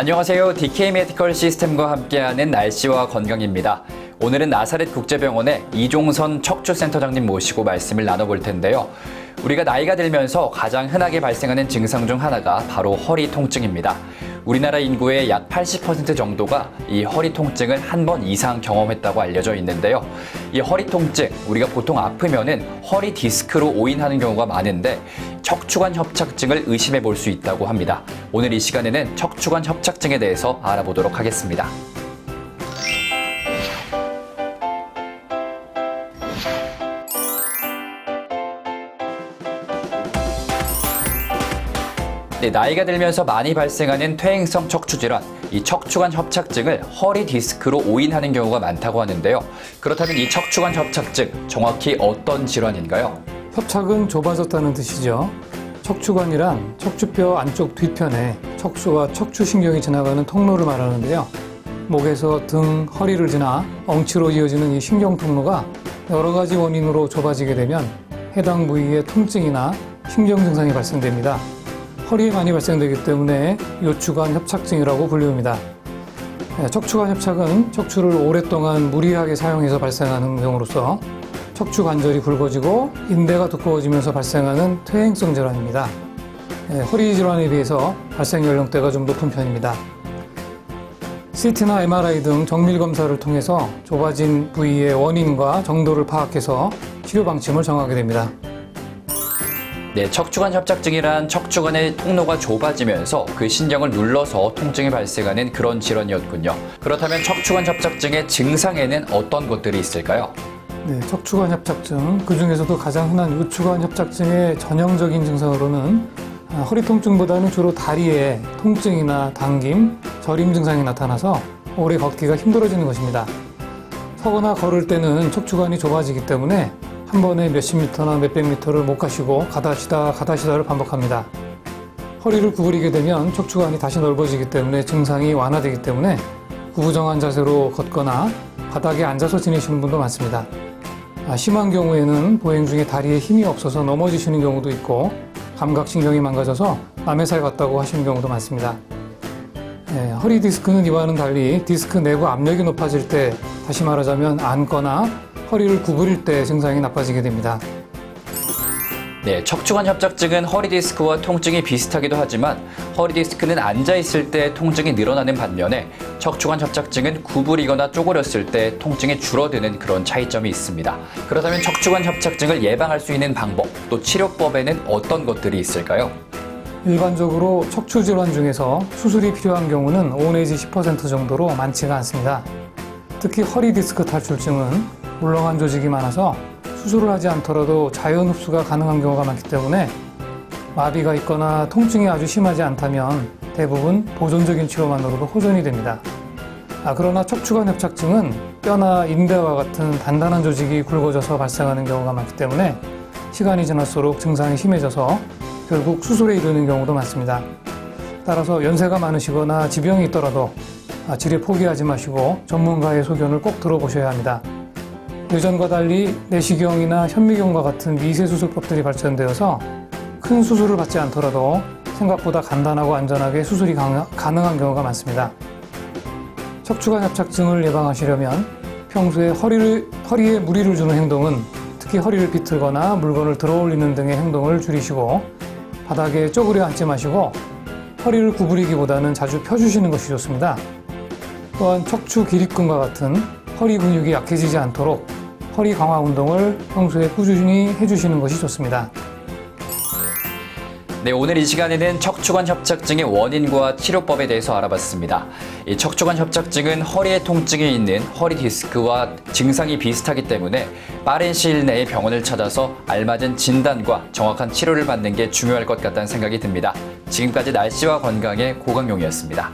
안녕하세요. DK 메디컬 시스템과 함께하는 날씨와 건강입니다. 오늘은 나사렛 국제병원의 이종선 척추센터장님 모시고 말씀을 나눠볼 텐데요. 우리가 나이가 들면서 가장 흔하게 발생하는 증상 중 하나가 바로 허리 통증입니다. 우리나라 인구의 약 80% 정도가 이 허리 통증을 한 번 이상 경험했다고 알려져 있는데요. 이 허리 통증, 우리가 보통 아프면은 허리 디스크로 오인하는 경우가 많은데 척추관 협착증을 의심해 볼 수 있다고 합니다. 오늘 이 시간에는 척추관 협착증에 대해서 알아보도록 하겠습니다. 네, 나이가 들면서 많이 발생하는 퇴행성 척추질환, 이 척추관 협착증을 허리 디스크로 오인하는 경우가 많다고 하는데요. 그렇다면 이 척추관 협착증, 정확히 어떤 질환인가요? 협착은 좁아졌다는 뜻이죠. 척추관이란 척추뼈 안쪽 뒤편에 척추와 척추신경이 지나가는 통로를 말하는데요. 목에서 등, 허리를 지나 엉치로 이어지는 이 신경 통로가 여러 가지 원인으로 좁아지게 되면 해당 부위에 통증이나 신경 증상이 발생됩니다. 허리에 많이 발생되기 때문에 요추관 협착증이라고 불립니다. 척추관 협착은 척추를 오랫동안 무리하게 사용해서 발생하는 경우로서 척추 관절이 굵어지고 인대가 두꺼워지면서 발생하는 퇴행성 질환입니다. 허리 질환에 비해서 발생 연령대가 좀 높은 편입니다. CT나 MRI 등 정밀 검사를 통해서 좁아진 부위의 원인과 정도를 파악해서 치료 방침을 정하게 됩니다. 네, 척추관 협착증이란 척추관의 통로가 좁아지면서 그 신경을 눌러서 통증이 발생하는 그런 질환이었군요. 그렇다면 척추관 협착증의 증상에는 어떤 것들이 있을까요? 네, 척추관 협착증, 그 중에서도 가장 흔한 요추관 협착증의 전형적인 증상으로는 허리 통증보다는 주로 다리에 통증이나 당김, 저림 증상이 나타나서 오래 걷기가 힘들어지는 것입니다. 서거나 걸을 때는 척추관이 좁아지기 때문에 한 번에 몇십 미터나 몇백 미터를 못 가시고 가다시다를 반복합니다. 허리를 구부리게 되면 척추관이 다시 넓어지기 때문에 증상이 완화되기 때문에 구부정한 자세로 걷거나 바닥에 앉아서 지내시는 분도 많습니다. 심한 경우에는 보행 중에 다리에 힘이 없어서 넘어지시는 경우도 있고 감각신경이 망가져서 남의 살 같다고 하시는 경우도 많습니다. 허리 디스크는 이와는 달리 디스크 내부 압력이 높아질 때, 다시 말하자면 앉거나 허리를 구부릴 때 증상이 나빠지게 됩니다. 네, 척추관 협착증은 허리 디스크와 통증이 비슷하기도 하지만 허리 디스크는 앉아있을 때 통증이 늘어나는 반면에 척추관 협착증은 구부리거나 쪼그렸을 때 통증이 줄어드는 그런 차이점이 있습니다. 그렇다면 척추관 협착증을 예방할 수 있는 방법, 또 치료법에는 어떤 것들이 있을까요? 일반적으로 척추 질환 중에서 수술이 필요한 경우는 5 내지 10% 정도로 많지가 않습니다. 특히 허리 디스크 탈출증은 물렁한 조직이 많아서 수술을 하지 않더라도 자연 흡수가 가능한 경우가 많기 때문에 마비가 있거나 통증이 아주 심하지 않다면 대부분 보존적인 치료만으로도 호전이 됩니다. 그러나 척추관 협착증은 뼈나 인대와 같은 단단한 조직이 굵어져서 발생하는 경우가 많기 때문에 시간이 지날수록 증상이 심해져서 결국 수술에 이르는 경우도 많습니다. 따라서 연세가 많으시거나 지병이 있더라도 치료 포기하지 마시고 전문가의 소견을 꼭 들어보셔야 합니다. 예전과 달리 내시경이나 현미경과 같은 미세수술법들이 발전되어서 큰 수술을 받지 않더라도 생각보다 간단하고 안전하게 수술이 가능한 경우가 많습니다. 척추관 협착증을 예방하시려면 평소에 허리에 무리를 주는 행동은, 특히 허리를 비틀거나 물건을 들어올리는 등의 행동을 줄이시고 바닥에 쪼그려 앉지 마시고 허리를 구부리기보다는 자주 펴주시는 것이 좋습니다. 또한 척추 기립근과 같은 허리 근육이 약해지지 않도록 허리 강화 운동을 평소에 꾸준히 해주시는 것이 좋습니다. 네, 오늘 이 시간에는 척추관 협착증의 원인과 치료법에 대해서 알아봤습니다. 이 척추관 협착증은 허리에 통증이 있는 허리 디스크와 증상이 비슷하기 때문에 빠른 시일 내에 병원을 찾아서 알맞은 진단과 정확한 치료를 받는 게 중요할 것 같다는 생각이 듭니다. 지금까지 날씨와 건강의 고강용이었습니다.